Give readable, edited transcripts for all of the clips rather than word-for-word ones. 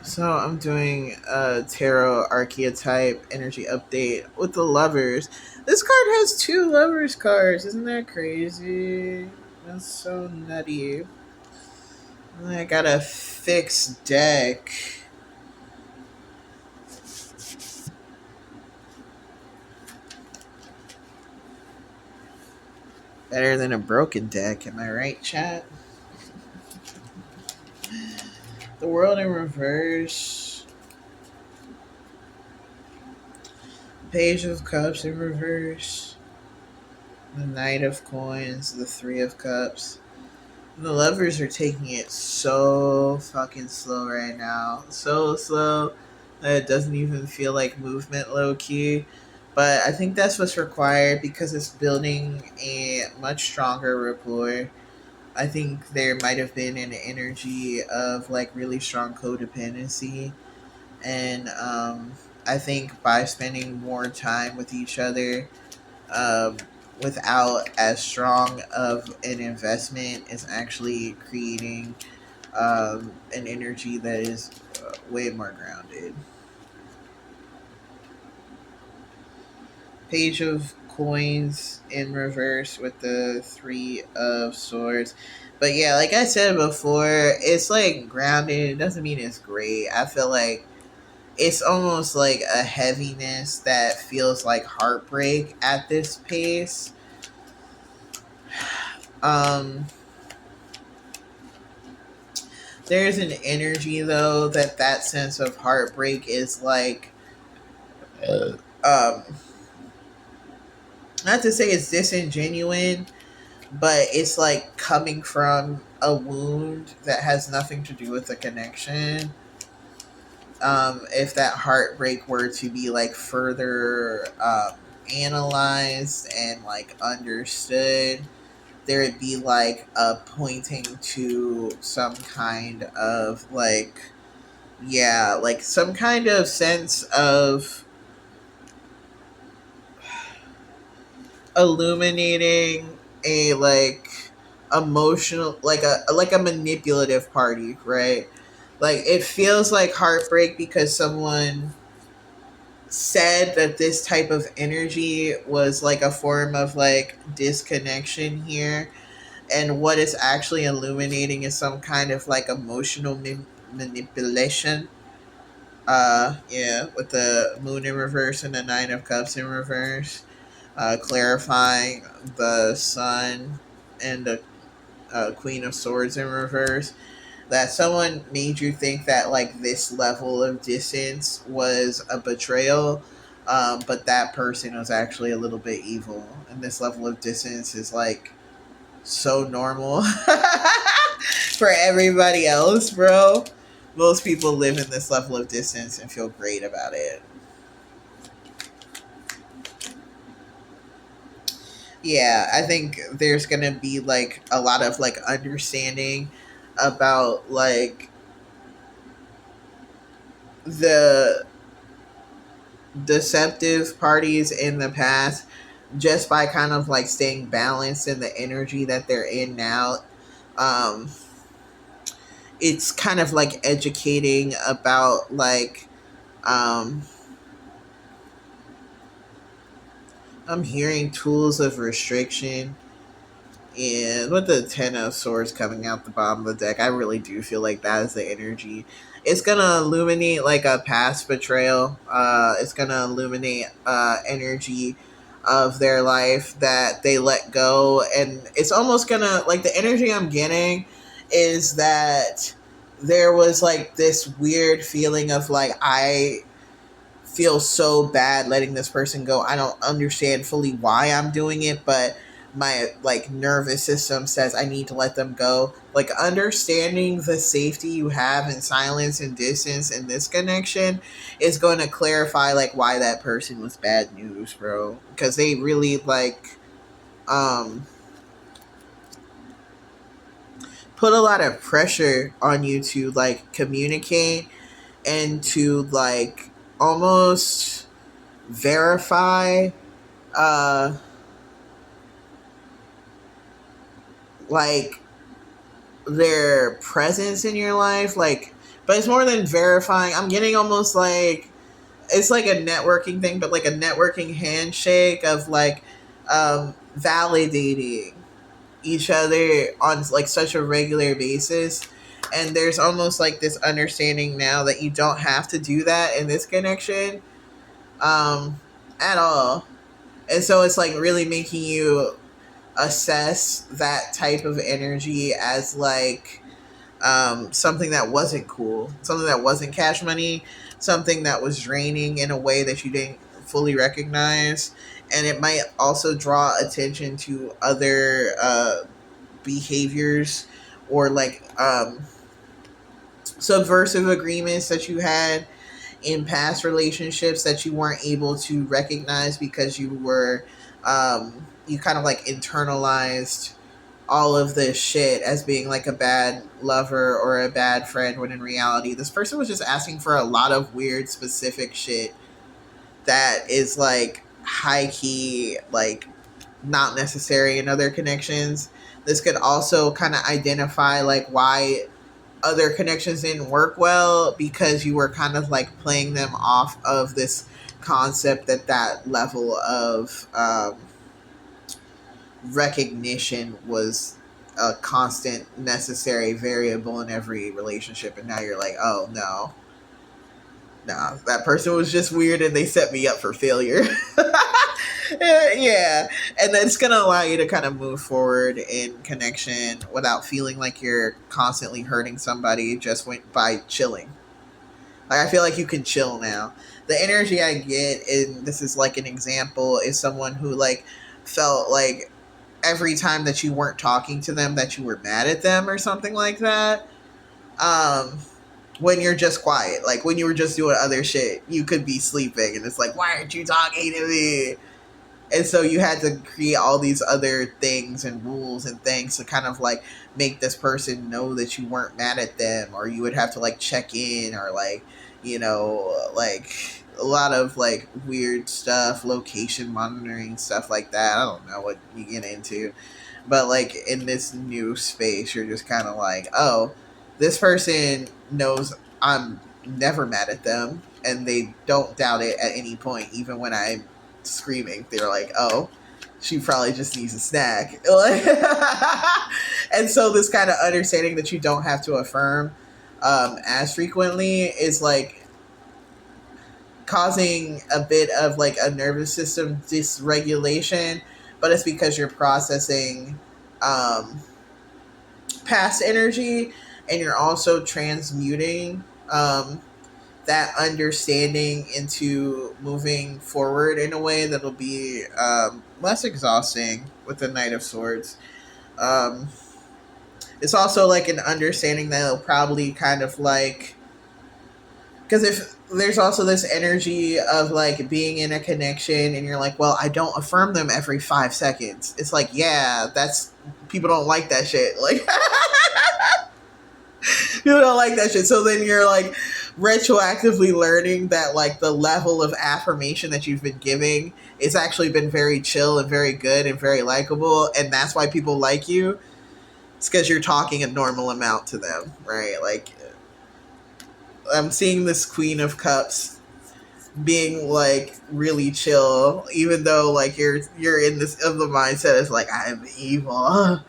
So I'm doing a tarot archetype energy update with the lovers. This card has two lovers cards. Isn't that crazy? That's so nutty. I got a fixed deck. Better than a broken deck, am I right, chat? The world in reverse. Page of Cups in reverse. The Knight of Coins. The Three of Cups. The lovers are taking it so fucking slow right now. So slow that it doesn't even feel like movement low key. But I think that's what's required because it's building a much stronger rapport. I think there might have been an energy of like really strong codependency. And I think by spending more time with each other, um, without as strong of an investment, is actually creating an energy that is way more grounded. Page of Coins in reverse with the Three of Swords. But yeah, like I said before, it's like grounded. It doesn't mean it's great. I feel like it's almost like a heaviness that feels like heartbreak at this pace. Um, there's an energy though that sense of heartbreak is like, um, not to say it's disingenuine, but it's like coming from a wound that has nothing to do with the connection. If that heartbreak were to be like further analyzed and like understood, there would be like a pointing to some kind of like, yeah, like some kind of sense of illuminating a like emotional, like a manipulative party, right? Like it feels like heartbreak because someone said that this type of energy was like a form of like disconnection here, and what it's actually illuminating is some kind of like emotional manipulation. Yeah, with the moon in reverse and the nine of cups in reverse, clarifying the sun and the queen of swords in reverse, that someone made you think that like this level of distance was a betrayal, but that person was actually a little bit evil, and this level of distance is like so normal for everybody else, bro. Most people live in this level of distance and feel great about it. Yeah, I think there's gonna be like a lot of like understanding about like the deceptive parties in the past, just by kind of like staying balanced in the energy that they're in now. um it's kind of like educating about like, um I'm hearing tools of restriction. And with the Ten of Swords coming out the bottom of the deck, I really do feel like that is the energy. It's gonna illuminate like a past betrayal. It's gonna illuminate energy of their life that they let go, and it's almost gonna like, the energy I'm getting is that there was like this weird feeling of like, I feel so bad letting this person go. I don't understand fully why I'm doing it, but my like nervous system says I need to let them go. Like understanding the safety you have in silence and distance in this connection is going to clarify like why that person was bad news, bro. Because they really like, um put a lot of pressure on you to like communicate and to like almost verify uh like their presence in your life, like But it's more than verifying. I'm getting almost like it's like a networking thing, but like a networking handshake of like validating each other on like such a regular basis. And there's almost like this understanding now that you don't have to do that in this connection um, at all. And so it's like really making you assess that type of energy as like something that wasn't cool, something that wasn't cash money, something that was draining in a way that you didn't fully recognize. And it might also draw attention to other behaviors or like subversive agreements that you had in past relationships that you weren't able to recognize because you were you kind of like internalized all of this shit as being like a bad lover or a bad friend when in reality this person was just asking for a lot of weird specific shit that is like high key like not necessary in other connections. This could also kind of identify like why other connections didn't work well because you were kind of like playing them off of this concept that that level of recognition was a constant necessary variable in every relationship, and now you're like, oh no, no, that person was just weird and they set me up for failure. Yeah, and that's gonna allow you to kind of move forward in connection without feeling like you're constantly hurting somebody just went by chilling. Like I feel like you can chill now. The energy I get, and this is like an example, is someone who like felt like every time that you weren't talking to them that you were mad at them or something like that. Um, when you're just quiet, like when you were just doing other shit, you could be sleeping, and it's like, why aren't you talking to me? And so you had to create all these other things and rules and things to kind of like make this person know that you weren't mad at them, or you would have to like check in, or like, you know, like a lot of like weird stuff, location monitoring, stuff like that. I don't know what you get into, but like in this new space, you're just kind of like, oh, this person knows I'm never mad at them, and they don't doubt it at any point, even when I'm screaming. They're like, oh, she probably just needs a snack. And so this kind of understanding that you don't have to affirm as frequently is like causing a bit of like a nervous system dysregulation, but it's because you're processing um, past energy, and you're also transmuting that understanding into moving forward in a way that'll be less exhausting with the Knight of Swords. Um, it's also like an understanding that'll probably kind of like, because if there's also this energy of like being in a connection and you're like, well, I don't affirm them every 5 seconds. It's like, yeah, that's people don't like that shit. Like people don't like that shit. So then you're like retroactively learning that like the level of affirmation that you've been giving, it's actually been very chill and very good and very likable, and that's why people like you. It's because you're talking a normal amount to them, right? Like I'm seeing this Queen of Cups being like really chill, even though like you're in this of the mindset is like, I'm evil.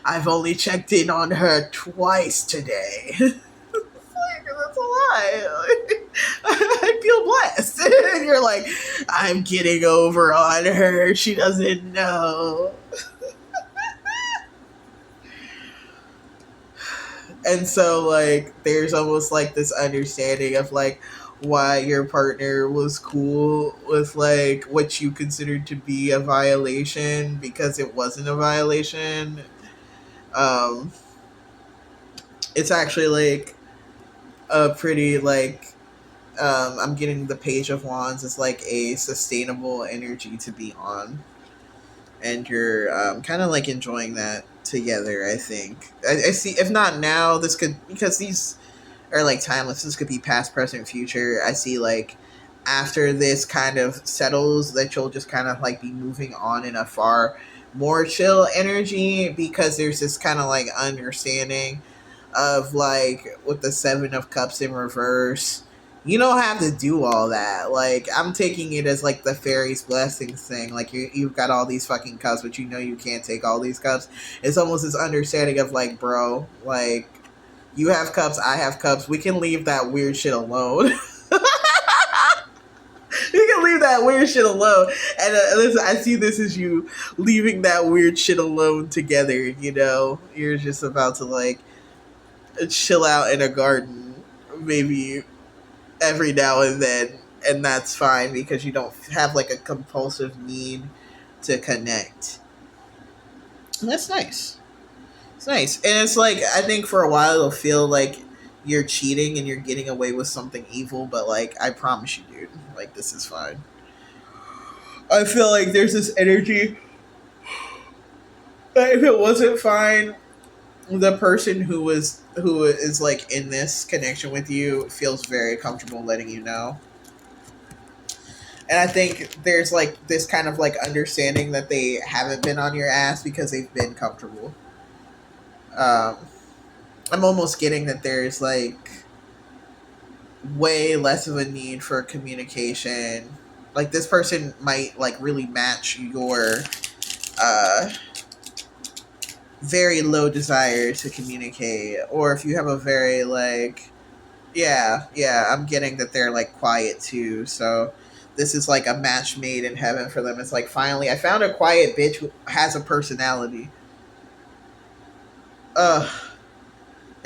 I've only checked in on her twice today. Like, that's a lie. I feel blessed. And you're like, I'm getting over on her. She doesn't know. And so like there's almost like this understanding of like why your partner was cool with like what you considered to be a violation because it wasn't a violation. Um it's actually like a pretty like I'm getting the Page of Wands as like a sustainable energy to be on, and you're kind of like enjoying that together. I think I see. If not now, this could, because these are like timeless. This could be past, present, future. I see like after this kind of settles that you'll just kind of like be moving on in a far more chill energy because there's this kind of like understanding of like with the Seven of Cups in reverse. You don't have to do all that. Like I'm taking it as like the fairy's blessings thing. Like you've got all these fucking cups, but you know you can't take all these cups. It's almost this understanding of like, bro, like you have cups, I have cups. We can leave that weird shit alone. You can leave that weird shit alone. And listen, I see this as you leaving that weird shit alone together. You know, you're just about to like chill out in a garden, maybe every now and then, and that's fine because you don't have like a compulsive need to connect. And that's nice. It's nice, and it's like I think for a while it'll feel like you're cheating and you're getting away with something evil, but like I promise you, dude, like this is fine. I feel like there's this energy that if it wasn't fine, the person who is like in this connection with you feels very comfortable letting you know. And I think there's like this kind of like understanding that they haven't been on your ass because they've been comfortable. Um, I'm almost getting that there's like way less of a need for communication. Like this person might like really match your uh very low desire to communicate, or if you have a very like yeah, I'm getting that they're like quiet too. So this is like a match made in heaven for them. It's like finally I found a quiet bitch who has a personality. Ugh.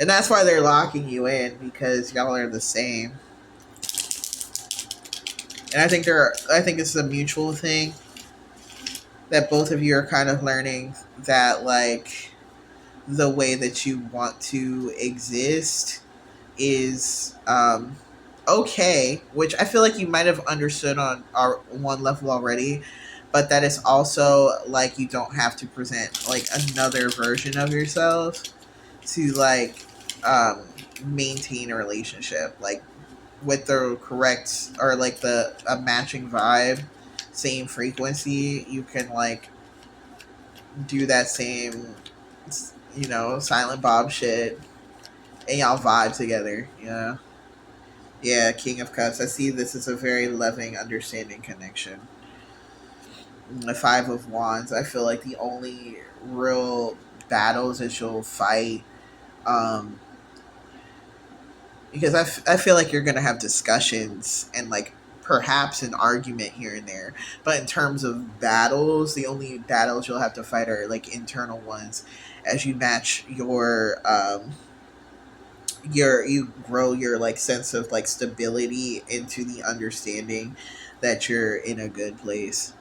And that's why they're locking you in because y'all are the same. And I think it's a mutual thing that both of you are kind of learning that like the way that you want to exist is okay, which I feel like you might have understood on our one level already, but that is also like you don't have to present like another version of yourself to like um maintain a relationship like with the correct or like the a matching vibe, same frequency. You can like do that same silent bob shit and y'all vibe together. Yeah. Yeah, King of Cups. I see this as a very loving, understanding connection. The Five of Wands. I feel like the only real battles that you'll fight, um, because I feel like you're gonna have discussions and like perhaps an argument here and there. But in terms of battles, the only battles you'll have to fight are like internal ones, as you match you grow your like sense of like stability into the understanding that you're in a good place.